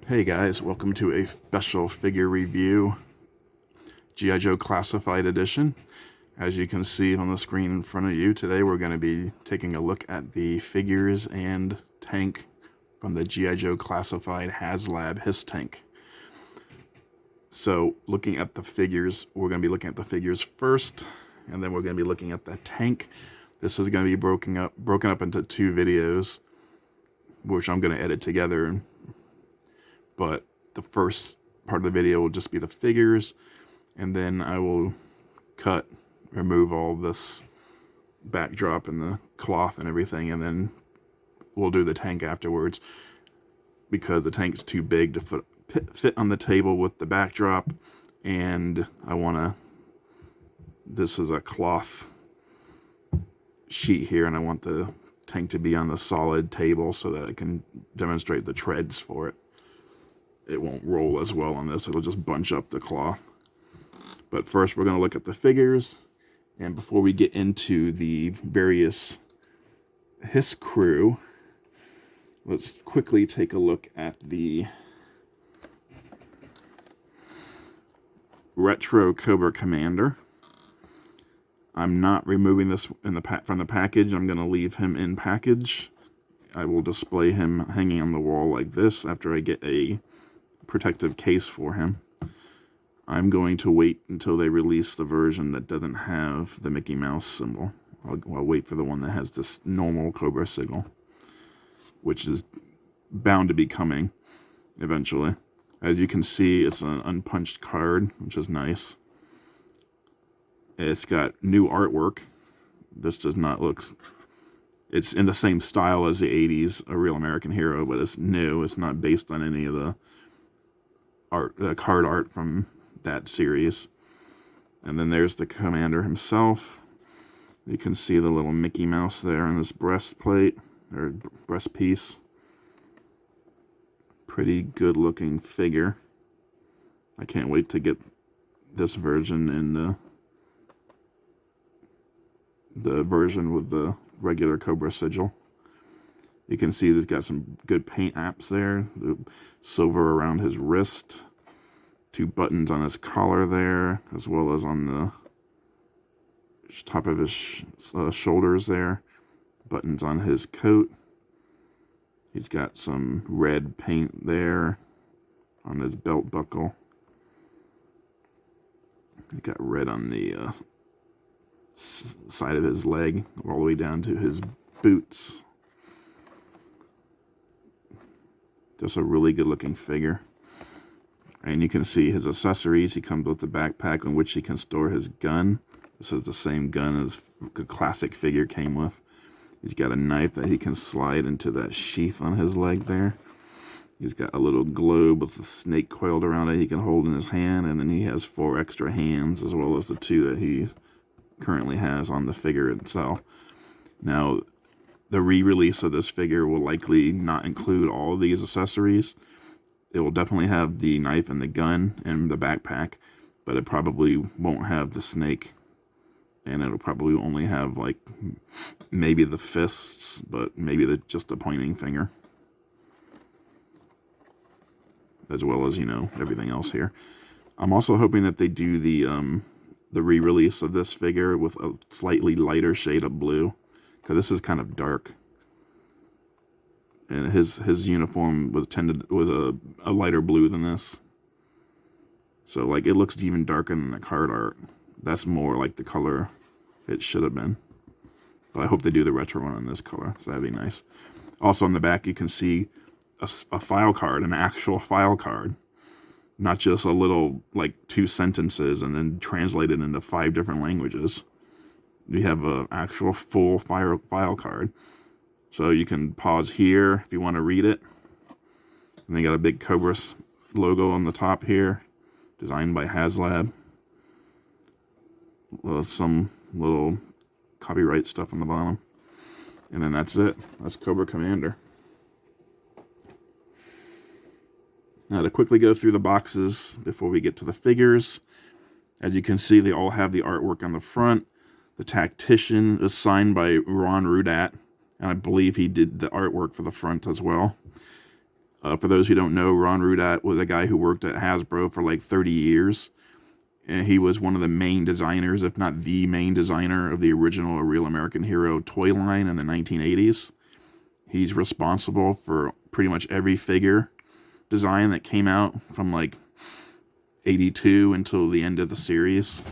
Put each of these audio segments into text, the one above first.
Hey guys, welcome to a special figure review, G.I. Joe Classified Edition. As you can see on the screen in front of you, today we're going to be taking a look at the figures and tank from the G.I. Joe Classified Haslab HISS tank. So, looking at the figures, we're going to be looking at the figures first, and then we're going to be looking at the tank. This is going to be broken up into two videos, which I'm going to edit together. But the first part of the video will just be the figures, and then I will remove all this backdrop and the cloth and everything, and then we'll do the tank afterwards, because the tank's too big to fit on the table with the backdrop, and this is a cloth sheet here, and I want the tank to be on the solid table so that I can demonstrate the treads for it. It won't roll as well on this. It'll just bunch up the cloth. But first we're going to look at the figures. And before we get into the various HISS crew, let's quickly take a look at the retro Cobra Commander. I'm not removing this from the package. I'm going to leave him in package. I will display him hanging on the wall like this after I get a protective case for him. I'm going to wait until they release the version that doesn't have the Mickey Mouse symbol. I'll wait for the one that has this normal Cobra signal, which is bound to be coming eventually. As you can see, it's an unpunched card, which is nice. It's got new artwork. This does not look... It's in the same style as the 80s, A Real American Hero, but it's new. It's not based on any of the card art from that series. And then there's the Commander himself. You can see the little Mickey Mouse there on his breastplate, or breastpiece. Pretty good looking figure. I can't wait to get this version in the version with the regular Cobra sigil. You can see he's got some good paint apps there. The silver around his wrist. 2 buttons on his collar there, as well as on the top of his shoulders there. Buttons on his coat. He's got some red paint there on his belt buckle. He's got red on the side of his leg, all the way down to his boots. Just a really good looking figure. And you can see his accessories. He comes with the backpack in which he can store his gun. This is the same gun as the classic figure came with. He's got a knife that he can slide into that sheath on his leg there. He's got a little globe with a snake coiled around it he can hold in his hand, and then he has 4 extra hands, as well as the 2 that he currently has on the figure itself. Now, the re-release of this figure will likely not include all of these accessories. It will definitely have the knife and the gun and the backpack, but it probably won't have the snake. And it'll probably only have, like, maybe the fists, but maybe just the pointing finger. As well as, everything else here. I'm also hoping that they do the re-release of this figure with a slightly lighter shade of blue, because this is kind of dark. And his uniform was a lighter blue than this. So, like, it looks even darker than the card art. That's more like the color it should have been. But I hope they do the retro one in this color, so that'd be nice. Also on the back, you can see a file card, an actual file card. Not just a little, like, 2 sentences and then translated into 5 different languages. We have an actual full file card. So you can pause here if you want to read it. And they got a big Cobra logo on the top here, designed by Haslab. Some little copyright stuff on the bottom. And then that's it. That's Cobra Commander. Now, to quickly go through the boxes before we get to the figures. As you can see, they all have the artwork on the front. The Tactician is signed by Ron Rudat, and I believe he did the artwork for the front as well. For those who don't know, Ron Rudat was a guy who worked at Hasbro for like 30 years. And he was one of the main designers, if not the main designer, of the original A Real American Hero toy line in the 1980s. He's responsible for pretty much every figure design that came out from like 82 until the end of the series.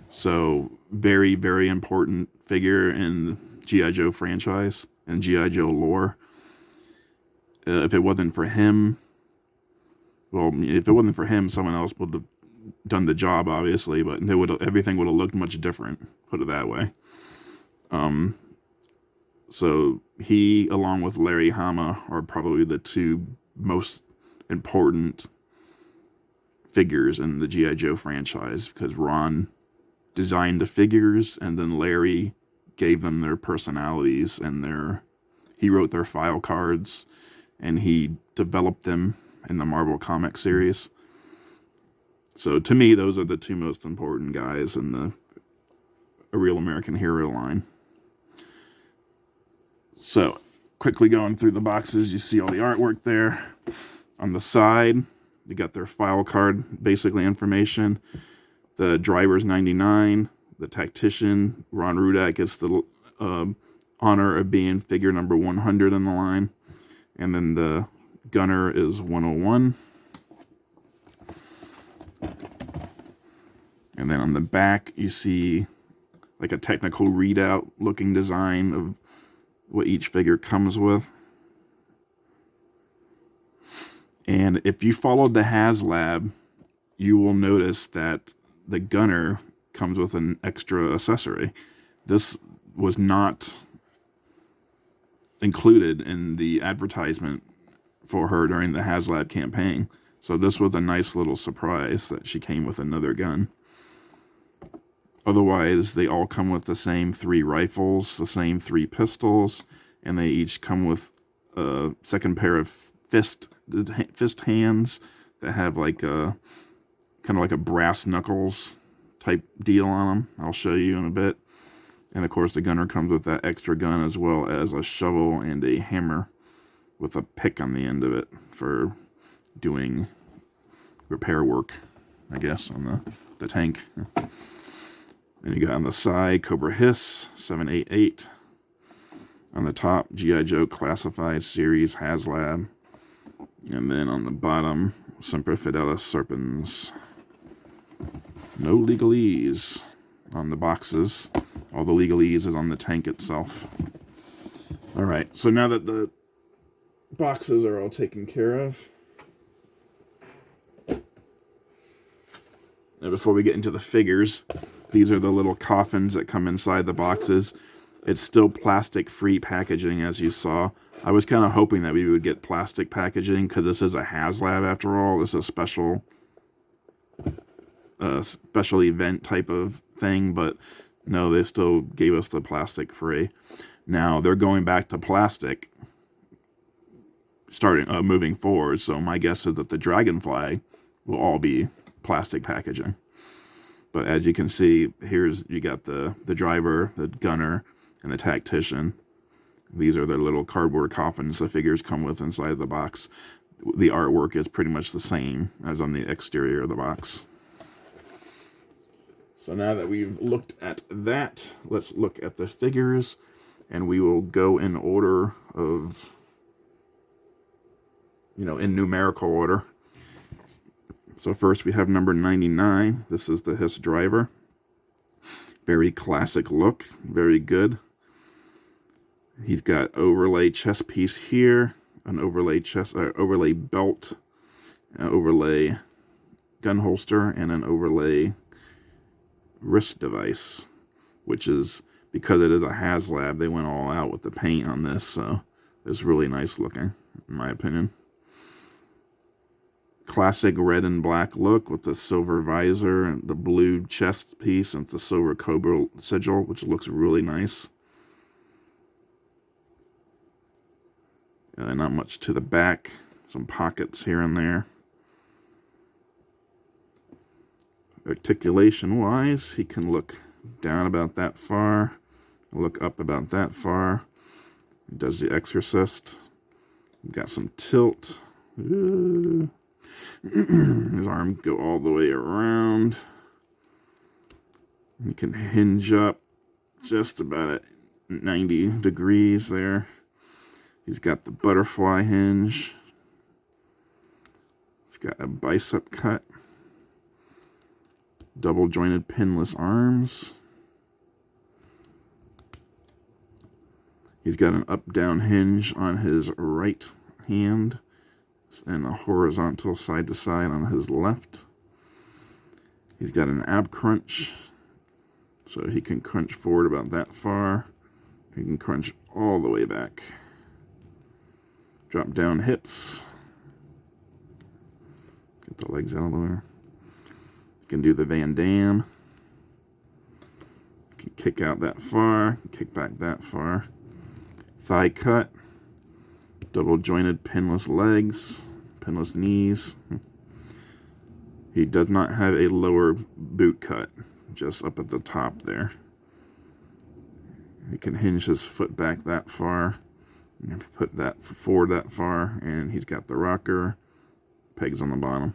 So very, very important figure in the G.I. Joe franchise and G.I. Joe lore. If it wasn't for him, someone else would have done the job, obviously, but everything would have looked much different, put it that way. So he, along with Larry Hama, are probably the two most important figures in the G.I. Joe franchise, because Ron designed the figures, and then Larry gave them their personalities, and he wrote their file cards, and he developed them in the Marvel Comics series. So to me, those are the two most important guys in the A Real American Hero line. So, quickly going through the boxes, you see all the artwork there. On the side, you got their file card, basically information. The driver's 99. The tactician, Ron Rudat, gets the honor of being figure number 100 in the line. And then the gunner is 101. And then on the back, you see like a technical readout looking design of what each figure comes with. And if you followed the Haslab, you will notice that the gunner comes with an extra accessory. This was not included in the advertisement for her during the Haslab campaign. So this was a nice little surprise that she came with another gun. Otherwise, they all come with the same 3 rifles, the same 3 pistols, and they each come with a second pair of fist hands that have like a kind of like a brass knuckles type deal on them. I'll show you in a bit. And of course, the gunner comes with that extra gun, as well as a shovel and a hammer with a pick on the end of it for doing repair work, I guess, on the tank. And you got on the side, Cobra HISS 788. On the top, G.I. Joe Classified Series Haslab. And then on the bottom, Semper Fidelis Serpens. No legalese on the boxes. All the legalese is on the tank itself. Alright, so now that the boxes are all taken care of, now before we get into the figures, these are the little coffins that come inside the boxes. It's still plastic-free packaging, as you saw. I was kind of hoping that we would get plastic packaging, because this is a Haslab after all. This is a special event type of thing, but no, they still gave us the plastic-free. Now, they're going back to plastic, moving forward, so my guess is that the Dragonfly will all be plastic packaging. But as you can see, you got the driver, the gunner, and the tactician. These are the little cardboard coffins the figures come with inside of the box. The artwork is pretty much the same as on the exterior of the box. So now that we've looked at that, let's look at the figures, and we will go in order of, in numerical order. So first we have number 99. This is the HISS driver. Very classic look, very good. He's got overlay chest piece here, an overlay overlay belt, an overlay gun holster, and an overlay wrist device, which is, because it is a Haslab, they went all out with the paint on this, so it's really nice looking, in my opinion. Classic red and black look with the silver visor and the blue chest piece and the silver Cobra sigil, which looks really nice. Not much to the back, some pockets here and there. Articulation wise, he can look down about that far, look up about that far. He does the Exorcist. Got some tilt. His arm go all the way around. You can hinge up just about at 90 degrees there. He's got the butterfly hinge. He's got a bicep cut. Double jointed pinless arms. He's got an up-down hinge on his right hand and a horizontal side-to-side on his left. He's got an ab crunch, so he can crunch forward about that far. He can crunch all the way back. Drop down hips. Get the legs out of there. You can do the Van Damme. You can kick out that far, kick back that far. Thigh cut. Double jointed pinless legs, pinless knees. He does not have a lower boot cut, just up at the top there. He can hinge his foot back that far, and put that forward that far, and he's got the rocker, pegs on the bottom.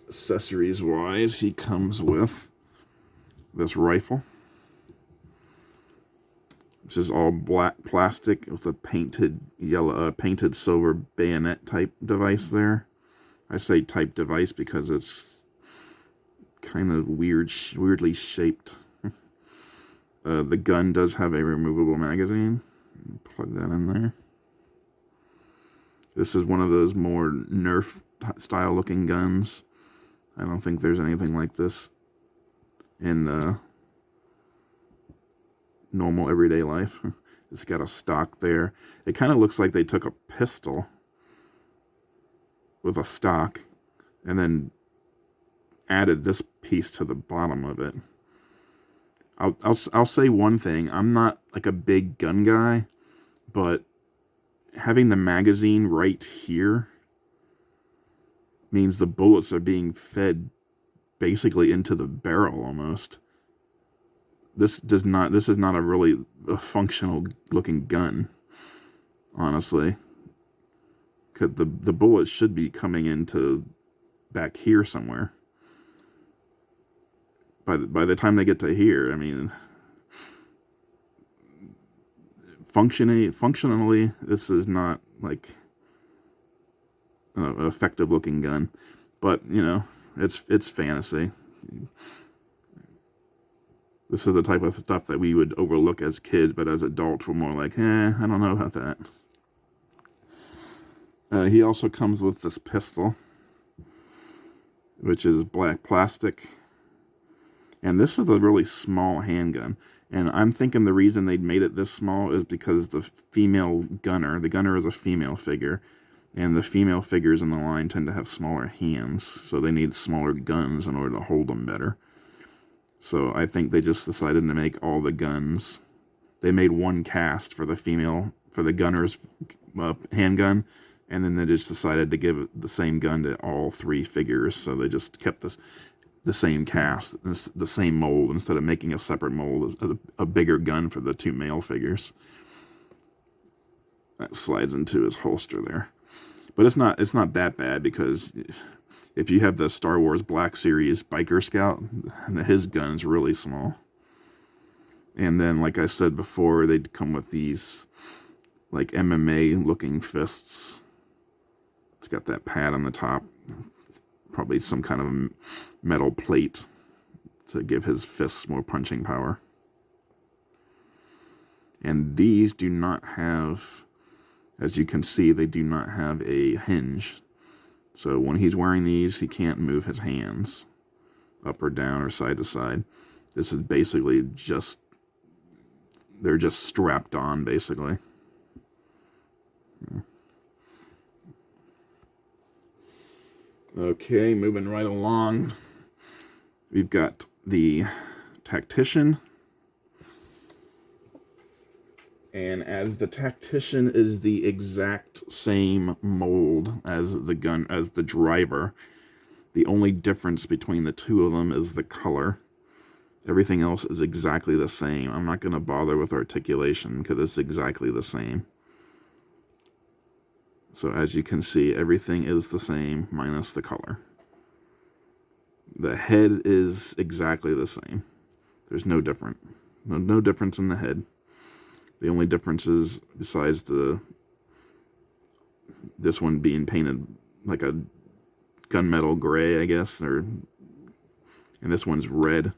Accessories wise, he comes with this rifle. This is all black plastic with a painted yellow, painted silver bayonet type device there. I say type device because it's kind of weirdly shaped. The gun does have a removable magazine. Plug that in there. This is one of those more Nerf style looking guns. I don't think there's anything like this in normal everyday life. It's got a stock there. It kind of looks like they took a pistol with a stock and then added this piece to the bottom of it. I'll say one thing. I'm not like a big gun guy, but having the magazine right here means the bullets are being fed basically into the barrel almost. This is not a really functional looking gun, honestly. Cause the bullets should be coming into back here somewhere. By the time they get to here, I mean, functionally, this is not like an effective looking gun. But you know, it's fantasy. This is the type of stuff that we would overlook as kids, but as adults, we're more like, I don't know about that. He also comes with this pistol, which is black plastic. And this is a really small handgun. And I'm thinking the reason they made it this small is because the gunner is a female figure. And the female figures in the line tend to have smaller hands. So they need smaller guns in order to hold them better. So I think they just decided to make all the guns. They made one cast for the gunner's handgun, and then they just decided to give the same gun to all three figures. So they just kept the same cast, the same mold, instead of making a separate mold, a bigger gun for the two male figures. That slides into his holster there. But it's not that bad, because if you have the Star Wars Black Series Biker Scout, his gun's really small. And then, like I said before, they'd come with these, like, MMA-looking fists. It's got that pad on the top. Probably some kind of metal plate to give his fists more punching power. And these do not have, as you can see, they do not have a hinge. So when he's wearing these, he can't move his hands up or down or side to side. This is basically just, they're just strapped on, basically. Okay, moving right along. We've got the Tactician. And as the Tactician is the exact same mold as the driver. The only difference between the two of them is the color. Everything else is exactly the same. I'm not going to bother with articulation because it's exactly the same. So as you can see, everything is the same minus the color. The head is exactly the same. There's no difference. No difference in the head. The only difference is, besides this one being painted like a gunmetal gray, I guess, and this one's red.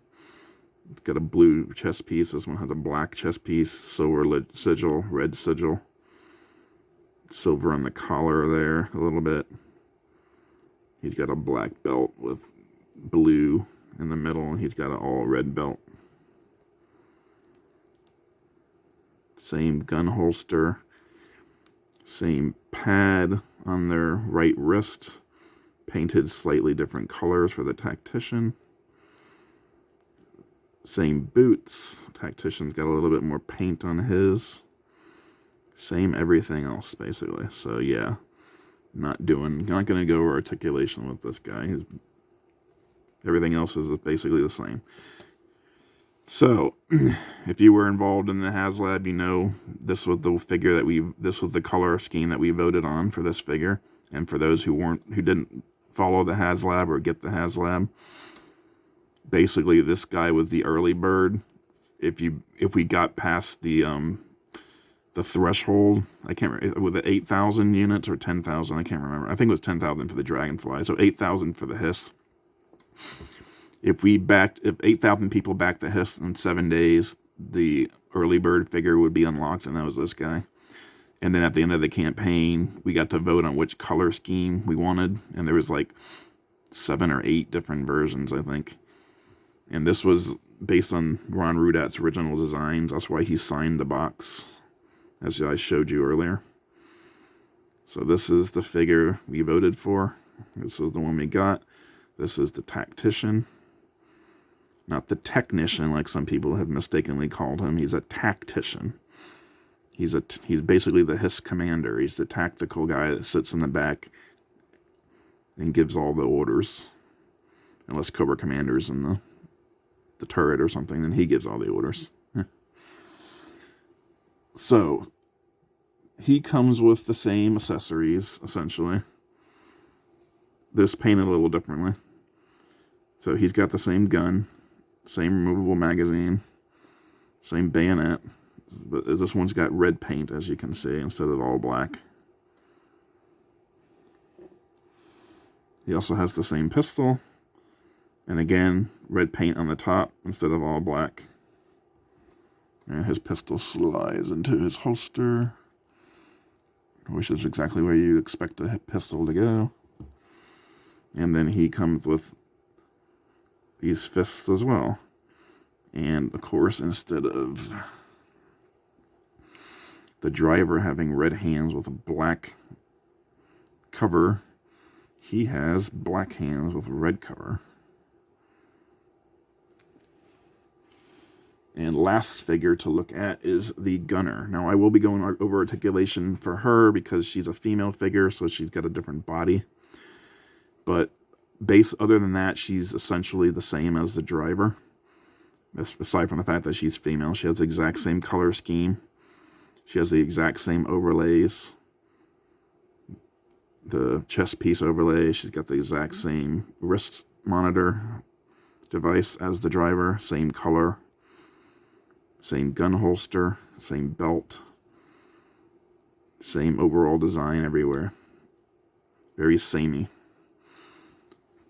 It's got a blue chest piece. This one has a black chest piece, silver sigil, red sigil. Silver on the collar there a little bit. He's got a black belt with blue in the middle, and he's got an all red belt. Same gun holster. Same pad on their right wrist. Painted slightly different colors for the tactician. Same boots. Tactician's got a little bit more paint on his. Same everything else, basically. So, yeah. Not going to go over articulation with this guy. Everything else is basically the same. So, if you were involved in the Haslab, you know this was the figure this was the color scheme that we voted on for this figure. And for those who didn't follow the Haslab or get the Haslab, basically this guy was the early bird. If we got past the threshold, I can't remember, was it 8,000 units or 10,000? I can't remember. I think it was 10,000 for the Dragonfly, so 8,000 for the Hiss. If 8,000 people backed the Hiss in 7 days, the early bird figure would be unlocked, and that was this guy. And then at the end of the campaign, we got to vote on which color scheme we wanted, and there was like 7 or 8 different versions, I think. And this was based on Ron Rudat's original designs. That's why he signed the box, as I showed you earlier. So this is the figure we voted for. This is the one we got. This is the tactician. Not the technician, like some people have mistakenly called him. He's a tactician. He's basically the Hiss commander. He's the tactical guy that sits in the back and gives all the orders. Unless Cobra Commander's in the turret or something, then he gives all the orders. So, he comes with the same accessories, essentially. This painted a little differently. So he's got the same gun, same removable magazine, same bayonet, but this one's got red paint, as you can see, instead of all black. He also has the same pistol, and again, red paint on the top instead of all black. And his pistol slides into his holster, which is exactly where you expect a pistol to go. And then he comes with these fists as well. And, of course, instead of the driver having red hands with a black cover, he has black hands with a red cover. And last figure to look at is the Gunner. Now, I will be going over articulation for her because she's a female figure, so she's got a different body. But other than that, she's essentially the same as the driver. Aside from the fact that she's female, she has the exact same color scheme. She has the exact same overlays. The chest piece overlay, she's got the exact same wrist monitor device as the driver. Same color. Same gun holster. Same belt. Same overall design everywhere. Very samey.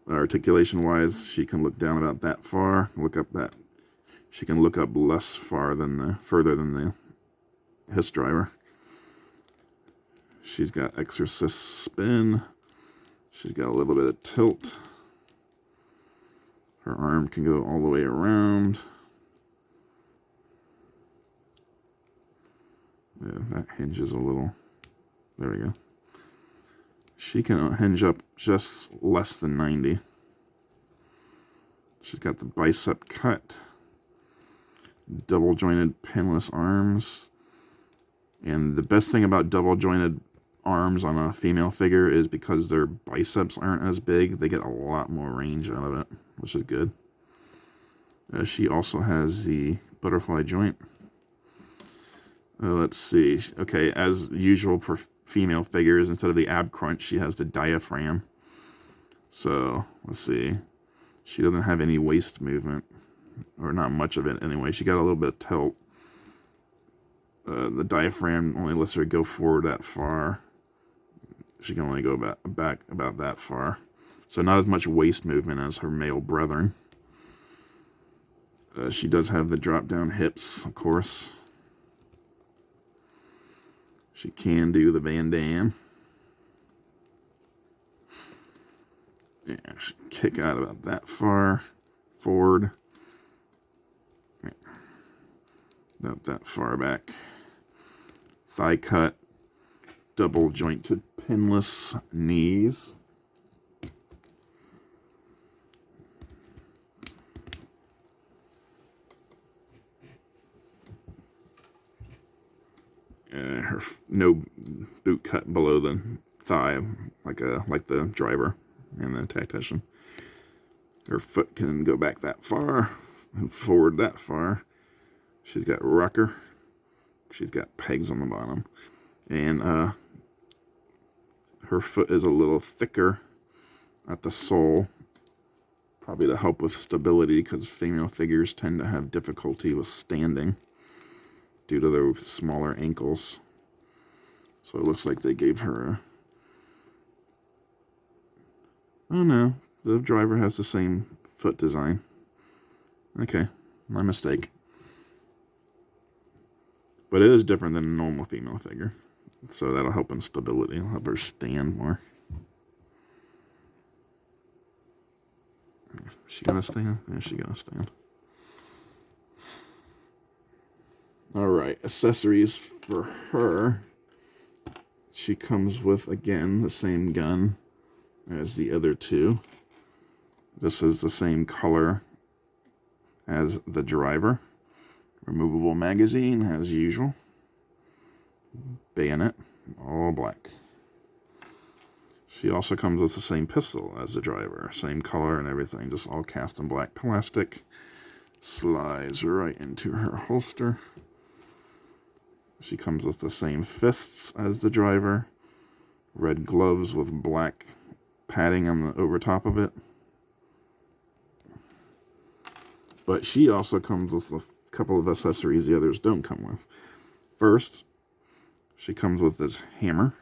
Articulation-wise, she can look down about that far. Look up that. She can look up further than the Hiss driver. She's got Exorcist spin. She's got a little bit of tilt. Her arm can go all the way around. Yeah, that hinges a little. There we go. She can hinge up just less than 90. She's got the bicep cut. Double jointed pinless arms. And the best thing about double jointed arms on a female figure is because their biceps aren't as big, they get a lot more range out of it, which is good. She also has the butterfly joint. Let's see. Okay, as usual for female figures, instead of the ab crunch, she has the diaphragm. So, let's see. She doesn't have any waist movement, or not much of it anyway. She got a little bit of tilt. The diaphragm only lets her go forward that far. She can only go back about that far. So not as much waist movement as her male brethren. She does have the drop-down hips, of course. She can do the Van Damme. Yeah, she can kick out about that far forward. Yeah. Not that far back. Thigh cut. Double jointed pinless knees. Her no boot cut below the thigh, like the driver and the tactician. Her foot can go back that far and forward that far. She's got rocker. She's got pegs on the bottom, and her foot is a little thicker at the sole, probably to help with stability, because female figures tend to have difficulty with standing due to their smaller ankles. So it looks like they gave her oh no, the driver has the same foot design. Okay, my mistake. But it is different than a normal female figure. So that'll help in stability. It'll help her stand more. Is she gonna stand? Yeah, she's gonna stand. Alright, accessories for her. She comes with, again, the same gun as the other two. This is the same color as the driver. Removable magazine, as usual. Bayonet, all black. She also comes with the same pistol as the driver. Same color and everything, just all cast in black plastic. Slides right into her holster. She comes with the same fists as the driver. Red gloves with black padding on the over top of it. But she also comes with a couple of accessories the others don't come with. First, she comes with this hammer,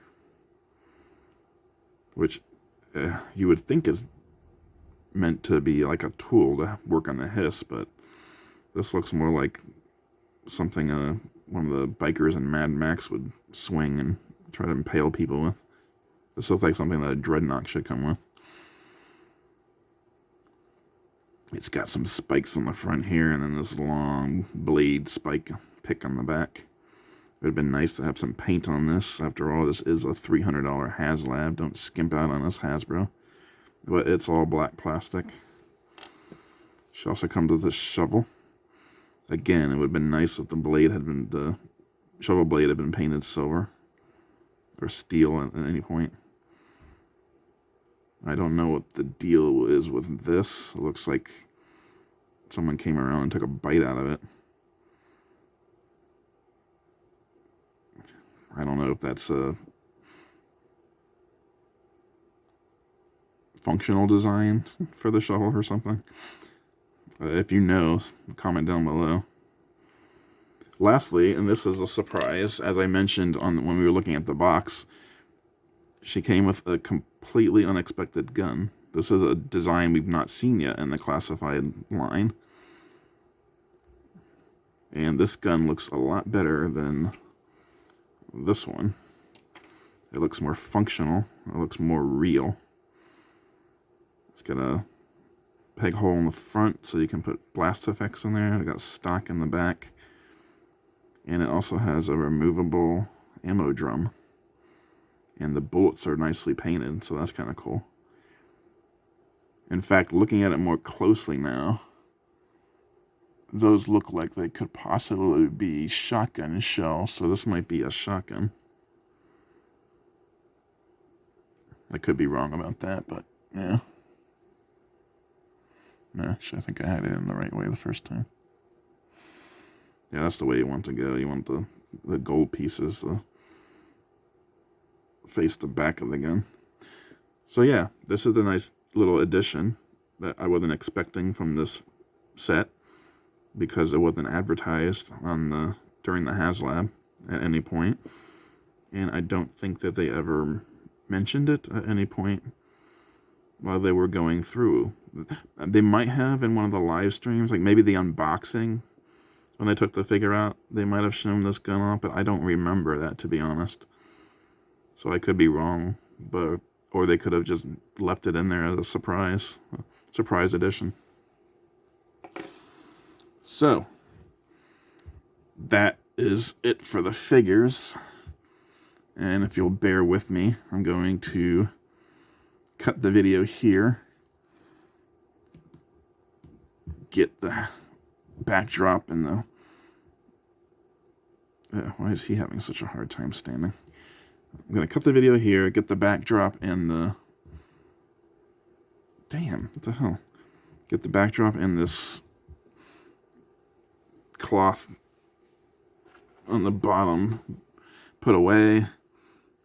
which you would think is meant to be like a tool to work on the hiss, but this looks more like something one of the bikers in Mad Max would swing and try to impale people with. This looks like something that a dreadnought should come with. It's got some spikes on the front here, and then this long blade spike pick on the back. It would have been nice to have some paint on this. After all, this is a $300 Haslab. Don't skimp out on this, Hasbro. But it's all black plastic. She also comes with a shovel. Again, it would have been nice if the shovel blade had been painted silver or steel at any point. I don't know what the deal is with this. It looks like someone came around and took a bite out of it. I don't know if that's a functional design for the shovel or something. If you know, comment down below. Lastly, and this is a surprise, as I mentioned when we were looking at the box, she came with a completely unexpected gun. This is a design we've not seen yet in the classified line. And this gun looks a lot better than this one. It looks more functional. It looks more real. It's got a peg hole in the front so you can put blast effects in there. It got stock in the back. And it also has a removable ammo drum. And the bullets are nicely painted, so that's kind of cool. In fact, looking at it more closely now, those look like they could possibly be shotgun shells, so this might be a shotgun. I could be wrong about that, but yeah. No, actually, I think I had it in the right way the first time. Yeah, that's the way you want to go. You want the gold pieces to face the back of the gun. So yeah, this is a nice little addition that I wasn't expecting from this set, because it wasn't advertised on during the Haslab at any point, and I don't think that they ever mentioned it at any point while they were going through. They might have in one of the live streams, like maybe the unboxing, when they took the figure out, they might have shown this gun off, but I don't remember that, to be honest. So I could be wrong, or they could have just left it in there as a surprise edition. So that is it for the figures. And if you'll bear with me, I'm going to cut the video here, get the backdrop and the... why is he having such a hard time standing? I'm going to cut the video here, get the backdrop and the... Damn, what the hell? Get the backdrop and this cloth on the bottom put away,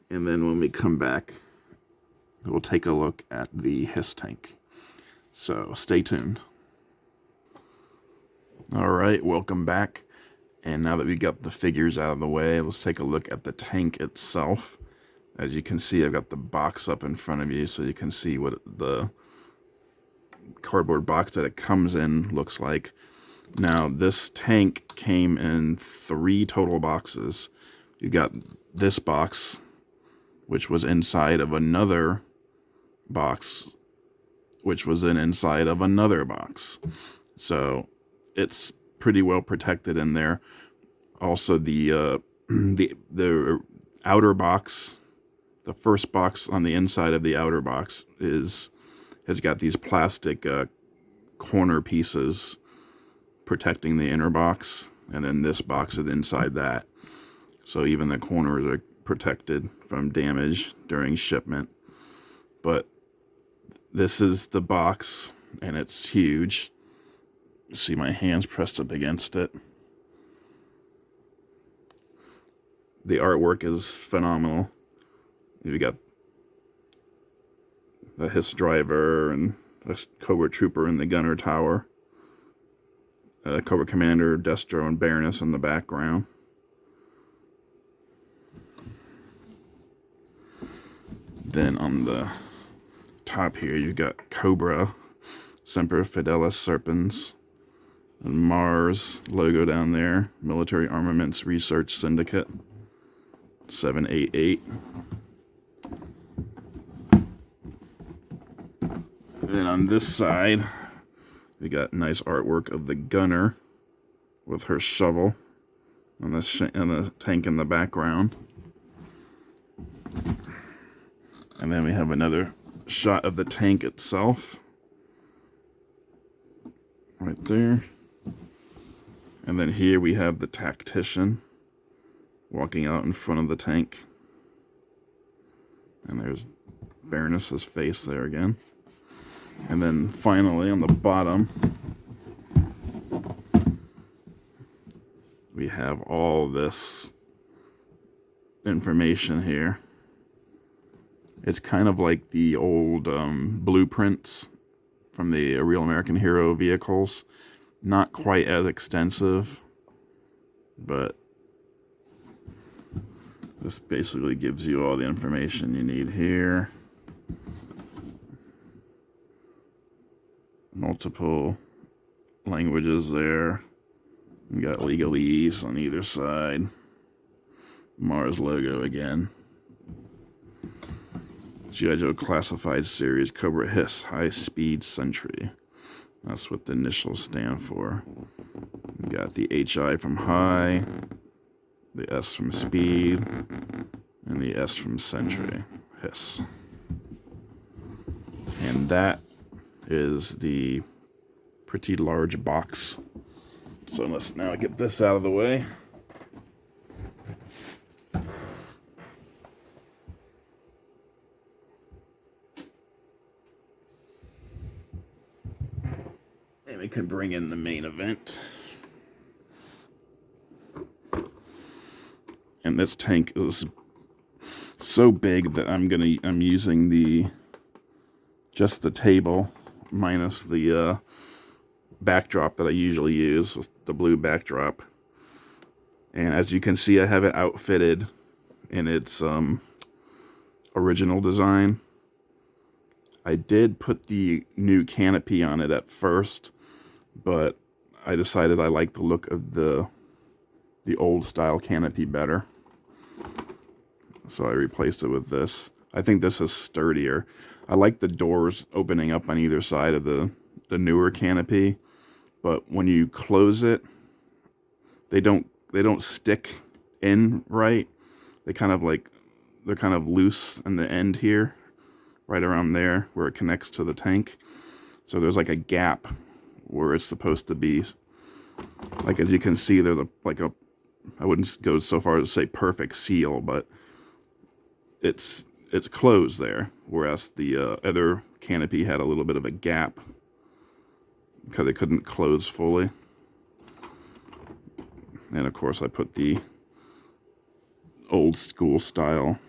and then when we come back, we'll take a look at the HISS tank. So stay tuned. All right, welcome back. And now that we got the figures out of the way, let's take a look at the tank itself. As you can see, I've got the box up in front of you, so you can see what the cardboard box that it comes in looks like. Now, this tank came in 3 total boxes. You got this box, which was inside of another box, which was inside of another box. So it's pretty well protected in there. Also, the outer box, the first box on the inside of the outer box has got these plastic corner pieces protecting the inner box, and then this box is inside that. So even the corners are protected from damage during shipment. But this is the box, and it's huge. You see my hands pressed up against it. The artwork is phenomenal. You got the HISS driver and a Cobra Trooper in the gunner tower. Cobra Commander, Destro, and Baroness in the background. Then on the top here, you've got Cobra, Semper Fidelis Serpens, and Mars logo down there, Military Armaments Research Syndicate, 788. Then on this side, we got nice artwork of the gunner with her shovel and the tank in the background. And then we have another shot of the tank itself right there. And then here we have the tactician walking out in front of the tank. And there's Baroness's face there again. And then finally on the bottom, we have all this information here. It's kind of like the old blueprints from the Real American Hero vehicles. Not quite as extensive, but this basically gives you all the information you need here. Multiple languages there. You got legalese on either side. Mars logo again. G.I.Joe Classified Series Cobra HISS High Speed Sentry. That's what the initials stand for. You got the HI from high, the S from speed, and the S from sentry. HISS. And that is the pretty large box. So let's now get this out of the way. And we can bring in the main event. And this tank is so big that I'm using just the table minus the backdrop that I usually use, with the blue backdrop. And as you can see, I have it outfitted in its original design. I did put the new canopy on it at first, but I decided I like the look of the old style canopy better. So I replaced it with this. I think this is sturdier. I like the doors opening up on either side of the newer canopy, but when you close it, they don't stick in right. They're kind of loose in the end here, right around there where it connects to the tank. So there's like a gap where it's supposed to be. Like, as you can see, there's I wouldn't go so far as to say perfect seal, but it's closed there, whereas the other canopy had a little bit of a gap because it couldn't close fully. And of course I put the old school style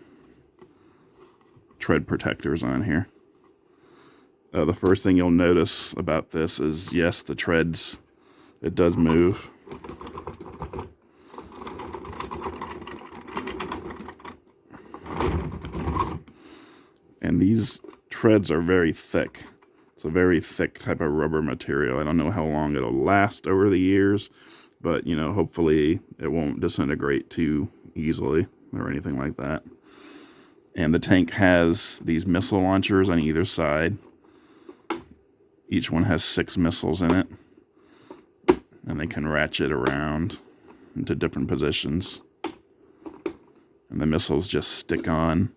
tread protectors on here. The first thing you'll notice about this is, yes, the treads, it does move. And these treads are very thick. It's a very thick type of rubber material. I don't know how long it'll last over the years, but, you know, hopefully it won't disintegrate too easily or anything like that. And the tank has these missile launchers on either side. Each one has 6 missiles in it, and they can ratchet around into different positions. And the missiles just stick on.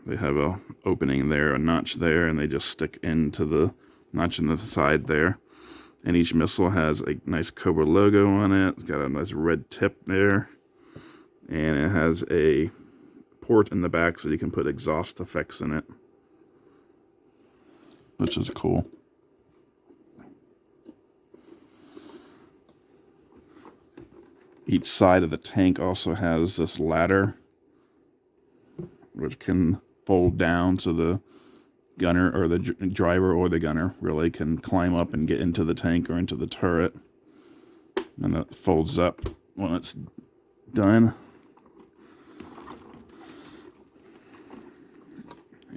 They have a opening there, a notch there, and they just stick into the notch in the side there. And each missile has a nice Cobra logo on it. It's got a nice red tip there. And it has a port in the back so you can put exhaust effects in it, which is cool. Each side of the tank also has this ladder, which can fold down so the gunner, or the driver, or the gunner really can climb up and get into the tank or into the turret. And that folds up when it's done.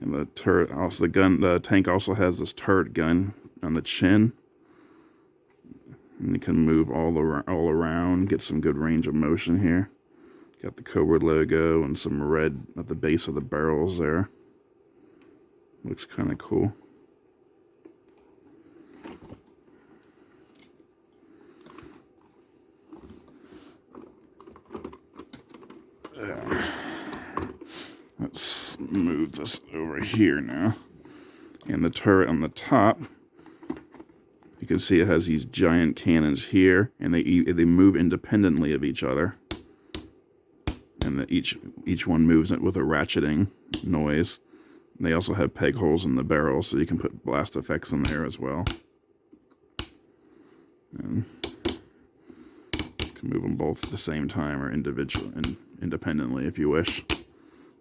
And the turret also, the tank also has this turret gun on the chin. And you can move all around, get some good range of motion here. Got the Cobra logo and some red at the base of the barrels there. Looks kind of cool. Let's move this over here now. And the turret on the top, you can see it has these giant cannons here, and they move independently of each other. And each one moves it with a ratcheting noise. And they also have peg holes in the barrel, so you can put blast effects in there as well. And you can move them both at the same time or individually and independently if you wish.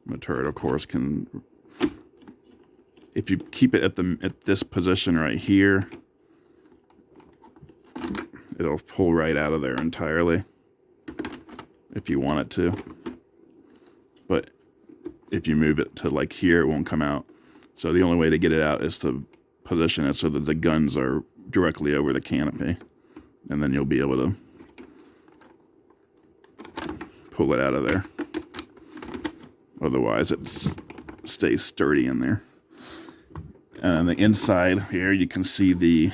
And the turret, of course, can, if you keep it at this position right here, it'll pull right out of there entirely if you want it to. But if you move it to like here, it won't come out. So the only way to get it out is to position it so that the guns are directly over the canopy. And then you'll be able to pull it out of there. Otherwise, it stays sturdy in there. And on the inside here, you can see the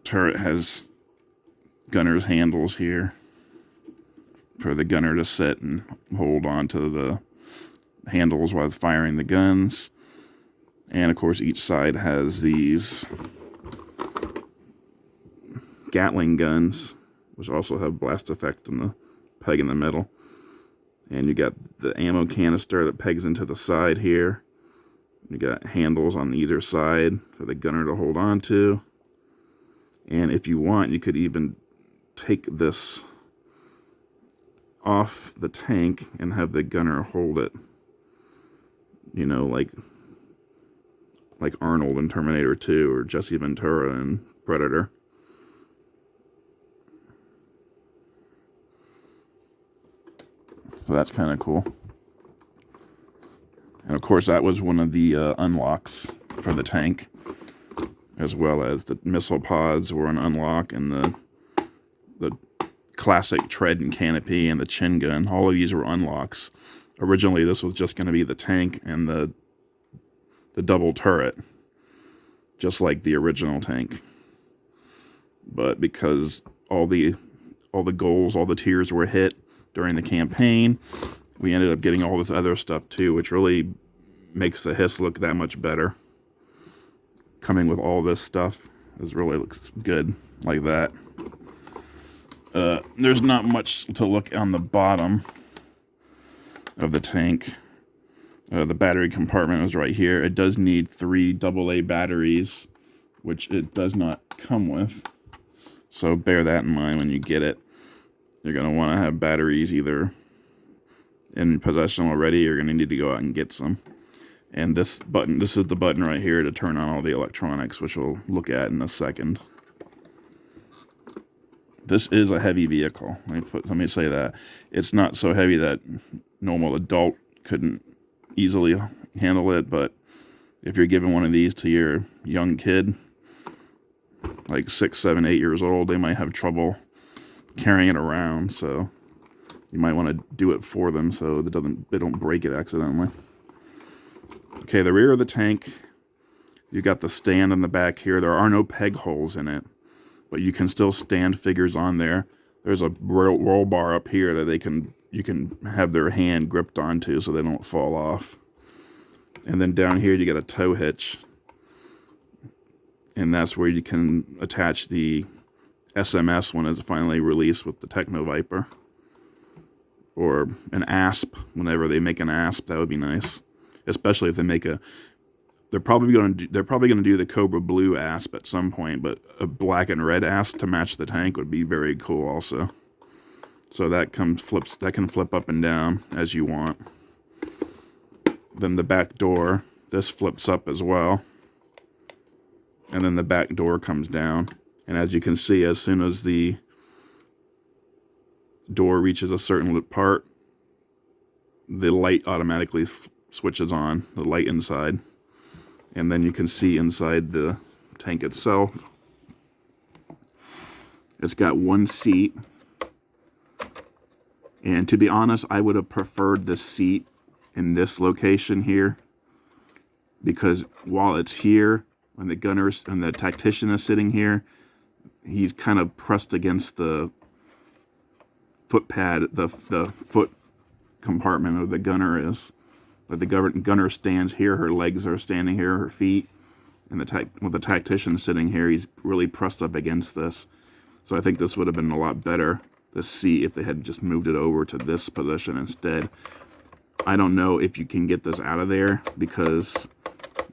turret has gunner's handles here for the gunner to sit and hold on to the handles while firing the guns. And of course, each side has these Gatling guns, which also have blast effect in the peg in the middle. And you got the ammo canister that pegs into the side here. You got handles on either side for the gunner to hold on to. And if you want, you could even take this off the tank and have the gunner hold it. You know, like Arnold in Terminator 2 or Jesse Ventura in Predator. So that's kind of cool. And of course, that was one of the unlocks for the tank, as well as the missile pods were an unlock, and the classic tread and canopy and the chin gun. All of these were unlocks. Originally, this was just going to be the tank and the double turret, just like the original tank. But because all the goals, all the tiers were hit during the campaign, we ended up getting all this other stuff too, which really makes the HISS look that much better. Coming with all this stuff really looks good like that. There's not much to look on the bottom of the tank. The battery compartment is right here. It does need 3 AA batteries, which it does not come with. So bear that in mind when you get it. You're going to want to have batteries either in possession already, or you're going to need to go out and get some. And this is the button right here to turn on all the electronics, which we'll look at in a second. This is a heavy vehicle. Let me say that. It's not so heavy that normal adult couldn't easily handle it, but if you're giving one of these to your young kid, like 6, 7, 8 years old, they might have trouble carrying it around, so you might want to do it for them so they don't break it accidentally. Okay, the rear of the tank, you got the stand on the back here. There are no peg holes in it, but you can still stand figures on there. There's a roll bar up here that you can have their hand gripped onto so they don't fall off. And then down here you get a tow hitch, and that's where you can attach the SMS when it's finally released with the Techno Viper, or an ASP. Whenever they make an ASP, that would be nice, especially if they make a. They're probably going to do the Cobra Blue ASP at some point, but a black and red ASP to match the tank would be very cool also. So that can flip up and down as you want. Then the back door, this flips up as well. And then the back door comes down. And as you can see, as soon as the door reaches a certain part, the light automatically switches on, the light inside. And then you can see inside the tank itself, it's got one seat. And to be honest, I would have preferred this seat in this location here, because while it's here, when the gunner and the tactician is sitting here, he's kind of pressed against the foot pad, the foot compartment of the gunner is. But the gunner stands here, her legs are standing here, her feet, and with the tactician sitting here, he's really pressed up against this. So I think this would have been a lot better, this seat, if they had just moved it over to this position instead. I don't know if you can get this out of there, because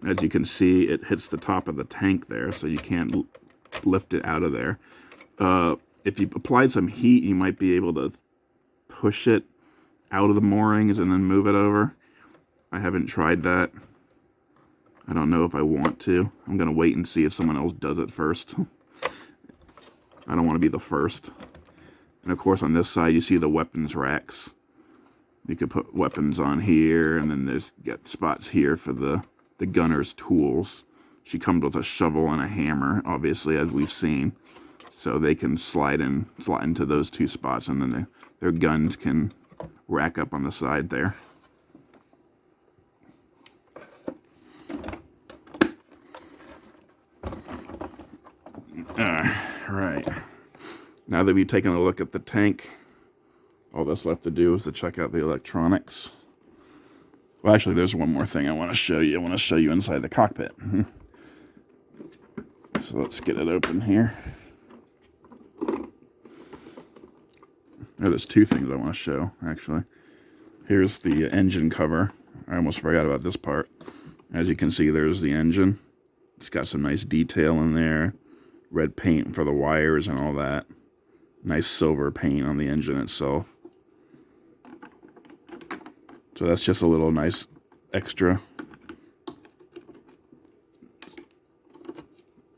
as you can see, it hits the top of the tank there, so you can't lift it out of there. If you applied some heat, you might be able to push it out of the moorings and then move it over. I haven't tried that. I don't know if I want to. I'm going to wait and see if someone else does it first. I don't want to be the first. And of course, on this side, you see the weapons racks. You could put weapons on here, and then there's got spots here for the gunner's tools. She comes with a shovel and a hammer, obviously, as we've seen. So they can slide into those 2 spots, and then their guns can rack up on the side there. Right. Now that we've taken a look at the tank, all that's left to do is to check out the electronics. Well, actually, there's one more thing I want to show you. I want to show you inside the cockpit. So let's get it open here. There's 2 things I want to show, actually. Here's the engine cover. I almost forgot about this part. As you can see, there's the engine. It's got some nice detail in there. Red paint for the wires and all that. Nice silver paint on the engine itself. So that's just a little nice extra.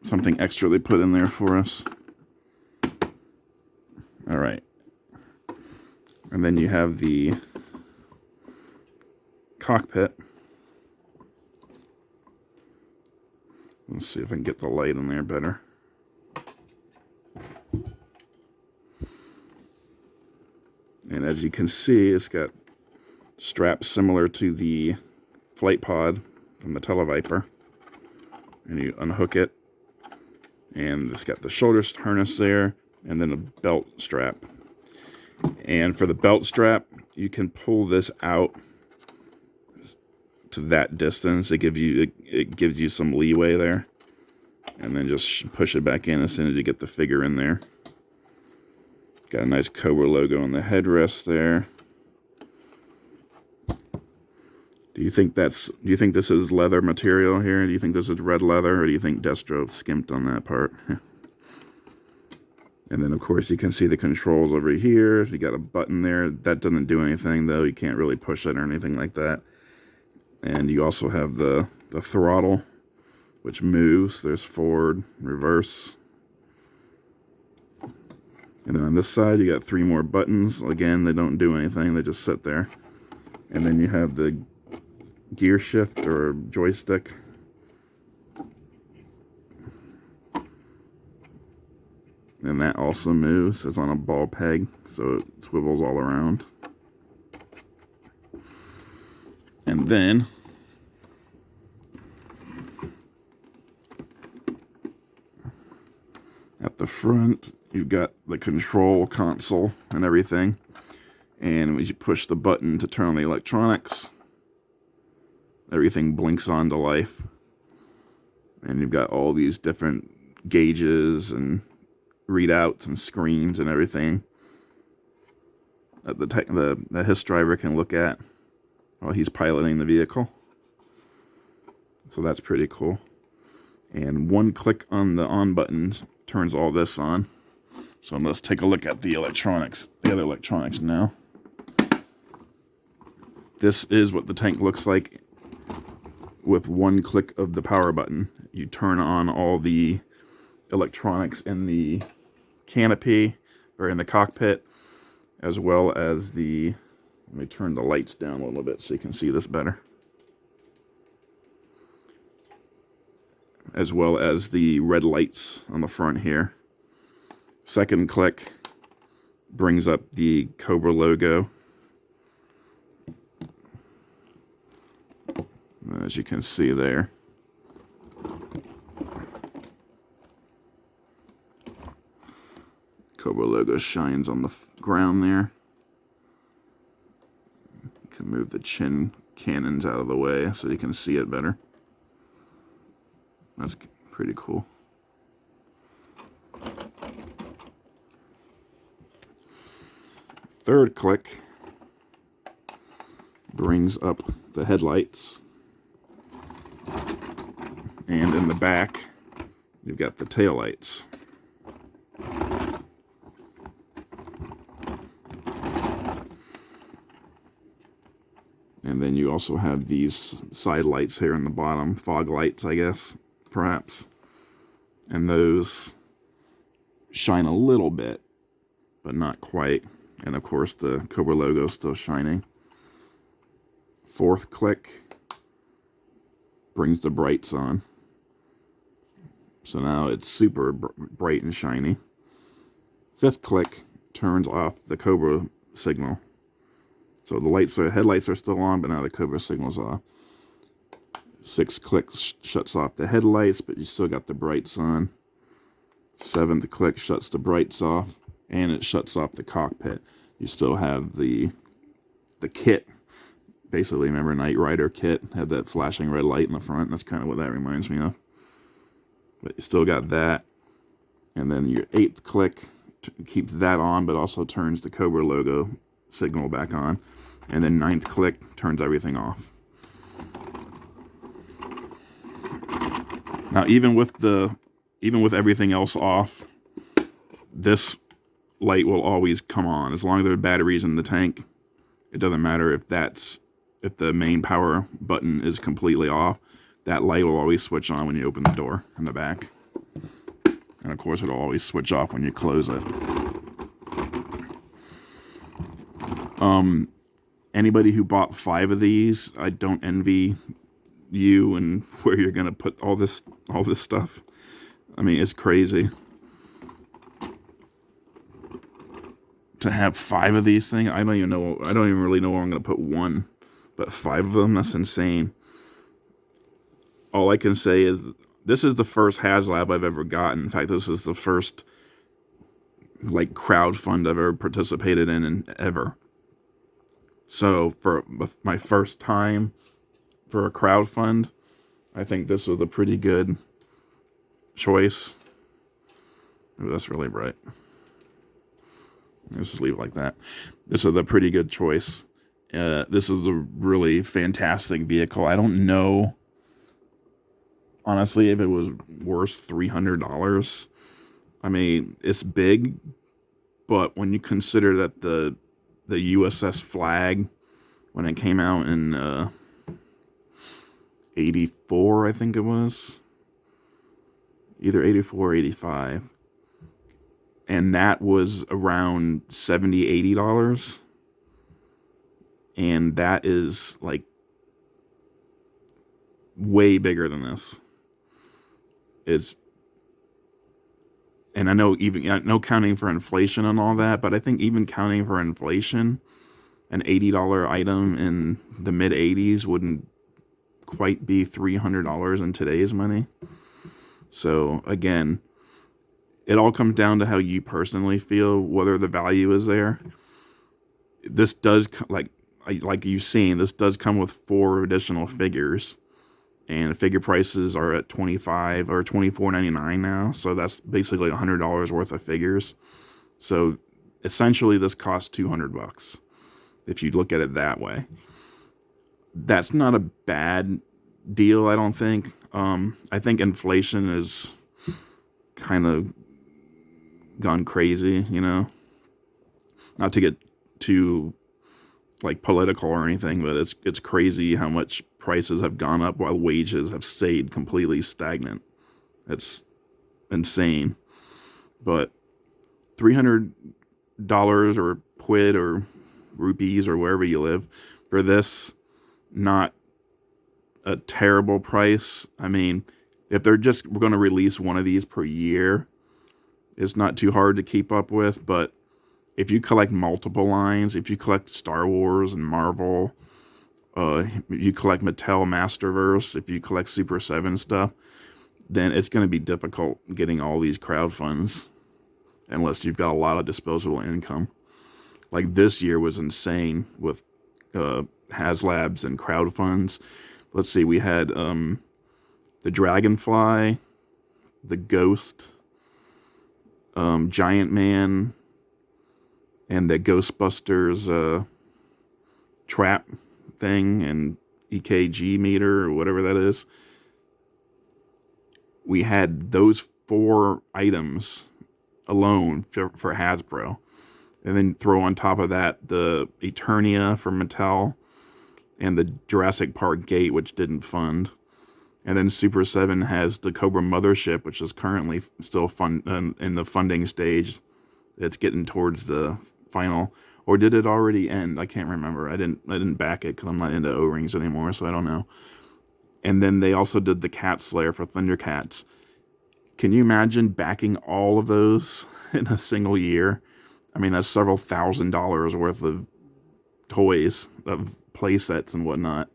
Something extra they put in there for us. All right. And then you have the cockpit. Let's see if I can get the light in there better. And as you can see, it's got straps similar to the flight pod from the Televiper. And you unhook it. And it's got the shoulder harness there, and then a belt strap. And for the belt strap, you can pull this out to that distance. It gives you some leeway there, and then just push it back in as soon as you get the figure in there. Got a nice Cobra logo on the headrest there. Do you think this is leather material here? Do you think this is red leather, or do you think Destro skimped on that part? And then, of course, you can see the controls over here. You got a button there. That doesn't do anything, though. You can't really push it or anything like that. And you also have the throttle, which moves. There's forward, reverse. And then on this side, you got 3 more buttons. Again, they don't do anything. They just sit there. And then you have the gear shift or joystick. And that also moves. It's on a ball peg, so it swivels all around. And then at the front, you've got the control console and everything. And as you push the button to turn on the electronics, everything blinks on to life. And you've got all these different gauges and readouts and screens and everything that the HISS driver can look at while he's piloting the vehicle. So that's pretty cool. And one click on the on buttons turns all this on. So let's take a look at the electronics, the other electronics now. This is what the tank looks like with one click of the power button. You turn on all the electronics in the canopy or in the cockpit, as well as the, let me turn the lights down a little bit so you can see this better, as well as the red lights on the front here. Second click brings up the Cobra logo, as you can see there. Cobra logo shines on the ground there. You can move the chin cannons out of the way so you can see it better. That's pretty cool. Third click brings up the headlights. And in the back, you've got the taillights. And then you also have these side lights here in the bottom, fog lights, I guess, perhaps. And those shine a little bit, but not quite. And of course, the Cobra logo is still shining. Fourth click brings the brights on. So now it's super bright and shiny. Fifth click turns off the Cobra signal. So the headlights are still on, but now the Cobra signal's off. Sixth click shuts off the headlights, but you still got the brights on. Seventh click shuts the brights off, and it shuts off the cockpit. You still have the kit. Basically, remember Knight Rider kit? Had that flashing red light in the front. That's kind of what that reminds me of. But you still got that. And then your eighth click keeps that on, but also turns the Cobra logo signal back on. And then ninth click turns everything off. Now, even with everything else off, this light will always come on as long as there are batteries in the tank. It doesn't matter if the main power button is completely off. That light will always switch on when you open the door in the back. And of course, it'll always switch off when you close it. Anybody who bought 5 of these, I don't envy you and where you're gonna put all this stuff. I mean, it's crazy to have 5 of these things. I don't even really know where I'm gonna put one, but 5 of them, that's insane. All I can say is this is the first Haslab I've ever gotten. In fact, this is the first like crowdfund I've ever participated in ever. So for my first time for a crowdfund, I think this was a pretty good choice. Ooh, that's really bright. Let's just leave it like that. This is a pretty good choice. This is a really fantastic vehicle. I don't know, honestly, if it was worth $300. I mean, it's big, but when you consider that the USS Flag, when it came out in 84, I think it was, either 84 or 85, and that was around $70, $80, and that is like way bigger than this. And I know counting for inflation and all that, but I think even counting for inflation, an $80 item in the mid 80s wouldn't quite be $300 in today's money. So again, it all comes down to how you personally feel, whether the value is there. This does, like you've seen, this does come with 4 additional figures. And the figure prices are at $25 or $24.99 now. So that's basically $100 worth of figures. So essentially this costs $200 if you look at it that way. That's not a bad deal, I don't think. I think inflation is kind of gone crazy, you know. Not to get too like political or anything, but it's crazy how much prices have gone up while wages have stayed completely stagnant. It's insane. But $300 or quid or rupees or wherever you live for this, not a terrible price. I mean, if they're just going to release one of these per year, it's not too hard to keep up with. But if you collect multiple lines, if you collect Star Wars and Marvel, you collect Mattel Masterverse, if you collect Super 7 stuff, then it's going to be difficult getting all these crowdfunds unless you've got a lot of disposable income. Like this year was insane with HasLabs and crowdfunds. Let's see, we had the Dragonfly, the Ghost, Giant Man, and the Ghostbusters trap thing and EKG meter or whatever that is. We had those 4 items alone for Hasbro. And then throw on top of that the Eternia from Mattel and the Jurassic Park Gate, which didn't fund. And then Super 7 has the Cobra Mothership, which is currently still in the funding stage. It's getting towards the final. Or did it already end? I can't remember. I didn't back it because I'm not into O-rings anymore, so I don't know. And then they also did the Cat Slayer for Thundercats. Can you imagine backing all of those in a single year? I mean, that's several $1,000s worth of toys, of play sets and whatnot.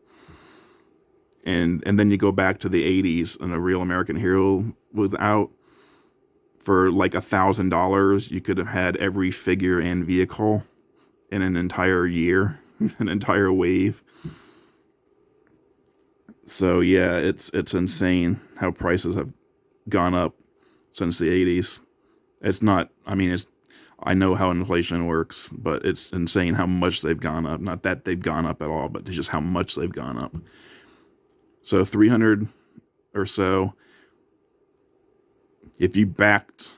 And then you go back to the 80s and a Real American Hero was out. For like $1,000, you could have had every figure and vehicle in an entire year, an entire wave. So yeah, it's insane how prices have gone up since the 80s. It's not, I mean, I know how inflation works, but it's insane how much they've gone up. Not that they've gone up at all, but just how much they've gone up. So 300 or so. If you backed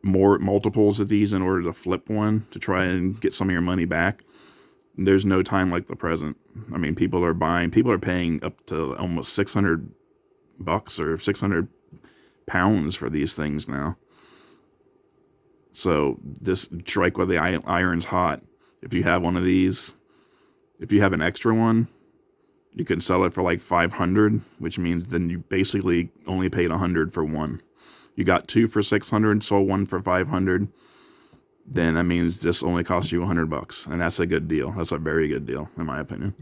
more multiples of these in order to flip one to try and get some of your money back, there's no time like the present. I mean, people are paying up to almost $600 or 600 pounds for these things now. So this strike while the iron's hot. If you have one of these, if you have an extra one, you can sell it for like 500, which means then you basically only paid 100 for one. You got two for 600, sold one for 500. Then that means this only costs you $100, and that's a good deal. That's a very good deal, in my opinion.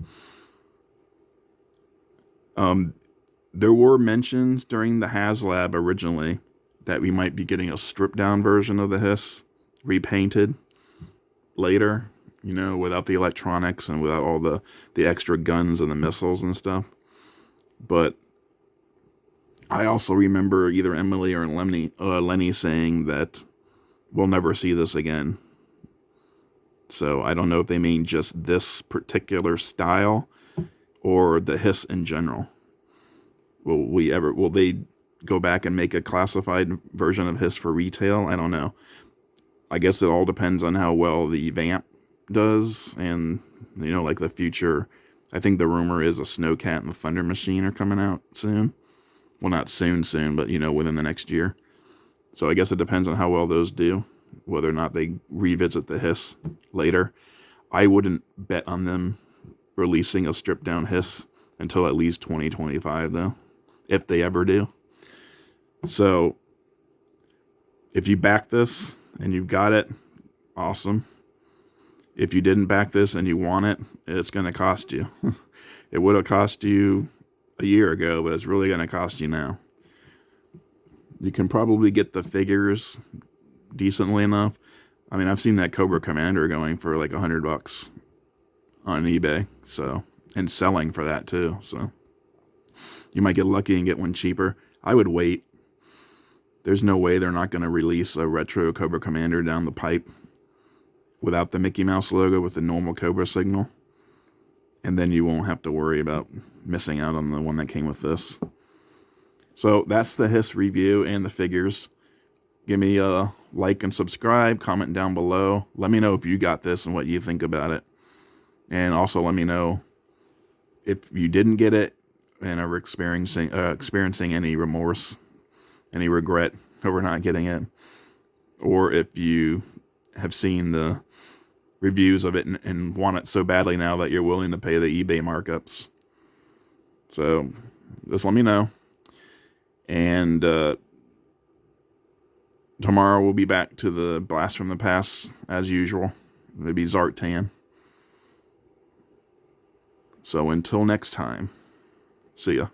There were mentions during the Haslab originally that we might be getting a stripped down version of the Hiss, repainted later, you know, without the electronics and without all the extra guns and the missiles and stuff. But I also remember either Emily or Lenny saying that we'll never see this again. So I don't know if they mean just this particular style or the Hiss in general. Will they go back and make a classified version of Hiss for retail? I don't know. I guess it all depends on how well the Vamp does, and, you know, like the future. I think the rumor is a Snowcat and the Thunder Machine are coming out soon. Well, not soon, but, you know, within the next year. So I guess it depends on how well those do, whether or not they revisit the Hiss later. I wouldn't bet on them releasing a stripped down Hiss until at least 2025, though, if they ever do. So if you back this and you've got it, awesome. If you didn't back this and you want it, it's going to cost you. It would have cost you a year ago, but it's really going to cost you now. You can probably get the figures decently enough. I mean, I've seen that Cobra Commander going for like $100 on eBay, so, and selling for that too. So you might get lucky and get one cheaper. I would wait. There's no way they're not going to release a retro Cobra Commander down the pipe without the Mickey Mouse logo with the normal Cobra signal. And then you won't have to worry about missing out on the one that came with this. So that's the Hiss review and the figures. Give me a like and subscribe. Comment down below. Let me know if you got this and what you think about it. And also let me know if you didn't get it and are experiencing any remorse, any regret over not getting it. Or if you have seen the reviews of it and want it so badly now that you're willing to pay the eBay markups. So just let me know. And tomorrow we'll be back to the Blast from the Past as usual. Maybe Zartan. So until next time, see ya.